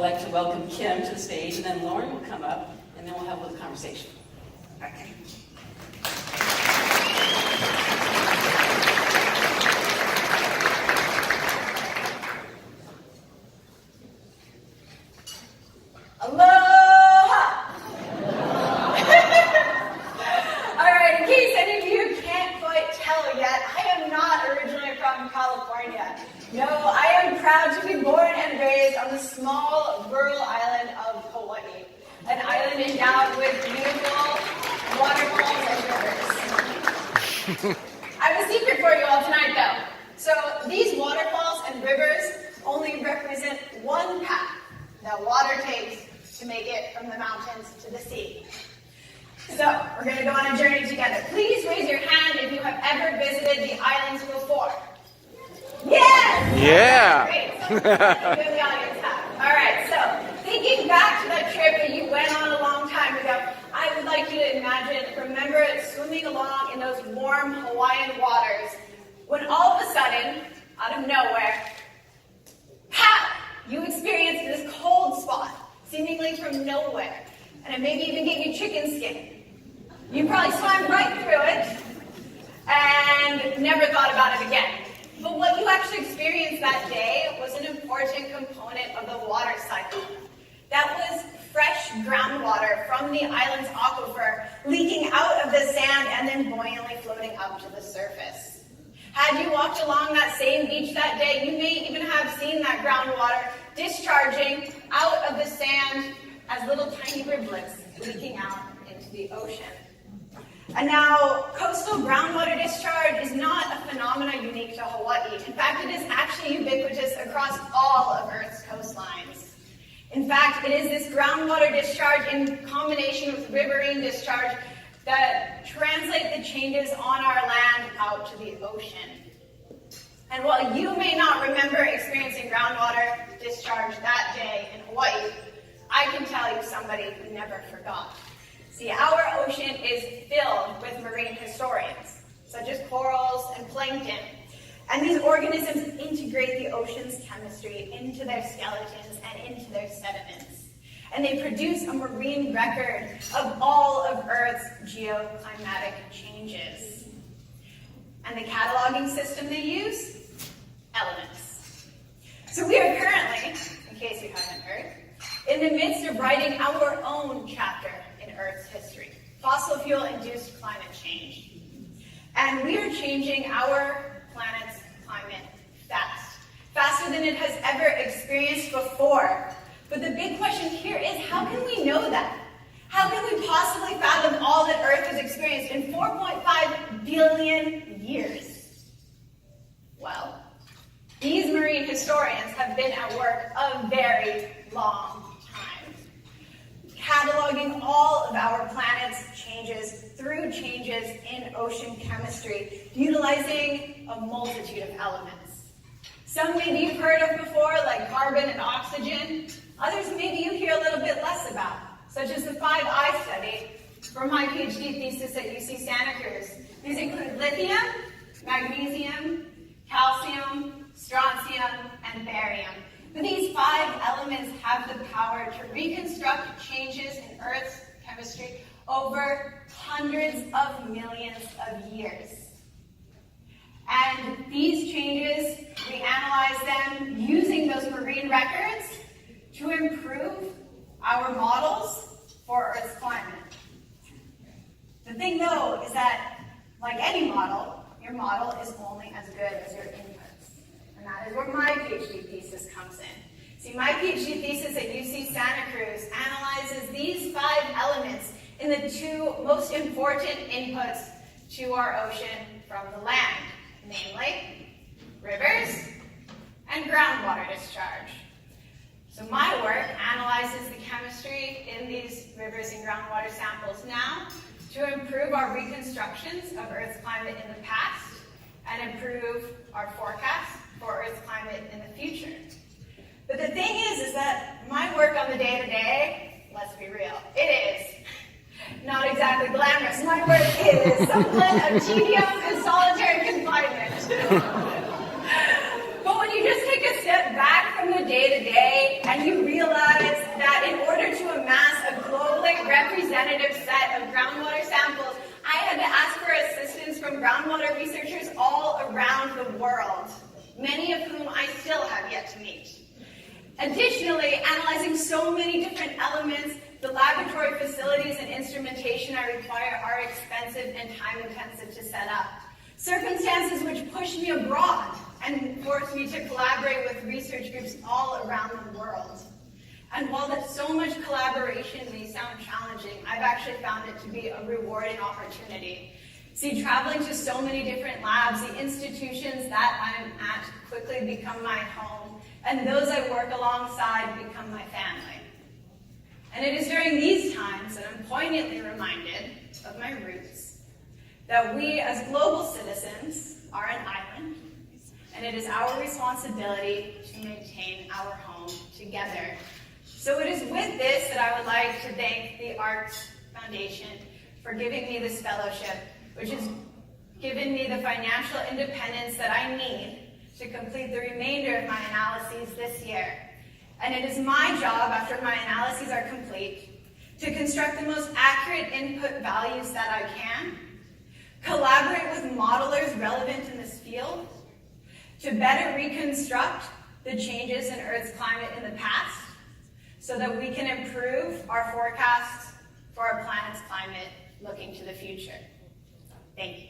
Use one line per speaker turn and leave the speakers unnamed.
like to welcome Kim to the stage, and then Lauren will come up, and then we'll have a little conversation. Okay.
Aloha! All right, in case any of you can't quite tell yet, I am not originally from California. No, I am proud to be born and raised on the small rural island of Hawaii, an island endowed with beautiful waterfalls and rivers. I have a secret for you all tonight, though. So these waterfalls and rivers only represent one path that water takes to make it from the mountains to the sea. So we're going to go on a journey together. Please raise your hand if you have ever visited the islands before. Yes!
Yeah!
Great. So good the audience have. All right, so thinking back to that trip that you went on a long time ago, I would like you to remember swimming along in those warm Hawaiian waters when all of a sudden, out of nowhere, pow! You experienced this cold spot, seemingly from nowhere, and it maybe even gave you chicken skin. You probably swam right through it and never thought about it again. But what you actually experienced that day was an important component of the water cycle. That was fresh groundwater from the island's aquifer leaking out of the sand and then buoyantly floating up to the surface. Had you walked along that same beach that day, you may even have seen that groundwater discharging out of the sand as little tiny riblets leaking out into the ocean. And now, coastal groundwater discharge is not a phenomenon unique to Hawaii. In fact, it is actually ubiquitous across all of Earth's coastlines. In fact, it is this groundwater discharge in combination with riverine discharge that translate the changes on our land out to the ocean. And while you may not remember experiencing groundwater discharge that day in Hawaii, I can tell you somebody who never forgot. See, our ocean is filled with marine historians, such as corals and plankton. And these organisms integrate the ocean's chemistry into their skeletons and into their sediments. And they produce a marine record of all of Earth's geoclimatic changes. And the cataloging system they use? Elements. So we are currently, in case you haven't heard, in the midst of writing our own chapter in Earth's history, fossil fuel-induced climate change. And we are changing our planet's climate fast, faster than it has ever experienced before. But the big question here is, how can we know that? How can we possibly fathom all that Earth has experienced in 4.5 billion years? Well, these marine historians have been at work a very long time, cataloging all of our planet's changes through changes in ocean chemistry, utilizing a multitude of elements. Some maybe you've heard of before, like carbon and oxygen. Others maybe you hear a little bit less about, such as the 5I study from my PhD thesis at UC Santa Cruz. These include lithium, magnesium, calcium, strontium, and barium. But these 5 elements have the power to reconstruct changes in Earth's chemistry over hundreds of millions of years. And these changes, we analyze them using those marine records to improve our models for Earth's climate. The thing, though, is that, like any model, your model is only as good as your inputs. And that is where my PhD thesis comes in. See, my PhD thesis at UC Santa Cruz analyzes these 5 elements in the 2 most important inputs to our ocean from the land, namely rivers and groundwater discharge. So my work analyzes the chemistry in these rivers and groundwater samples now to improve our reconstructions of Earth's climate in the past and improve our forecast for Earth's climate in the future. But the thing is that my work on the day-to-day, let's be real, it is not exactly glamorous. My work is some blend of tedium and solitary confinement. But when you just take a step back from the day-to-day and you realize quite representative set of groundwater samples, I had to ask for assistance from groundwater researchers all around the world, many of whom I still have yet to meet. Additionally, analyzing so many different elements, the laboratory facilities and instrumentation I require are expensive and time-intensive to set up. Circumstances which pushed me abroad and forced me to collaborate with research groups all around the world. And while that so much collaboration may sound challenging, I've actually found it to be a rewarding opportunity. See, traveling to so many different labs, the institutions that I'm at quickly become my home, and those I work alongside become my family. And it is during these times that I'm poignantly reminded of my roots, that we as global citizens are an island, and it is our responsibility to maintain our home together. So it is with this that I would like to thank the ARCS Foundation for giving me this fellowship, which has given me the financial independence that I need to complete the remainder of my analyses this year. And it is my job, after my analyses are complete, to construct the most accurate input values that I can, collaborate with modelers relevant in this field, to better reconstruct the changes in Earth's climate in the past, so that we can improve our forecasts for our planet's climate looking to the future. Thank you.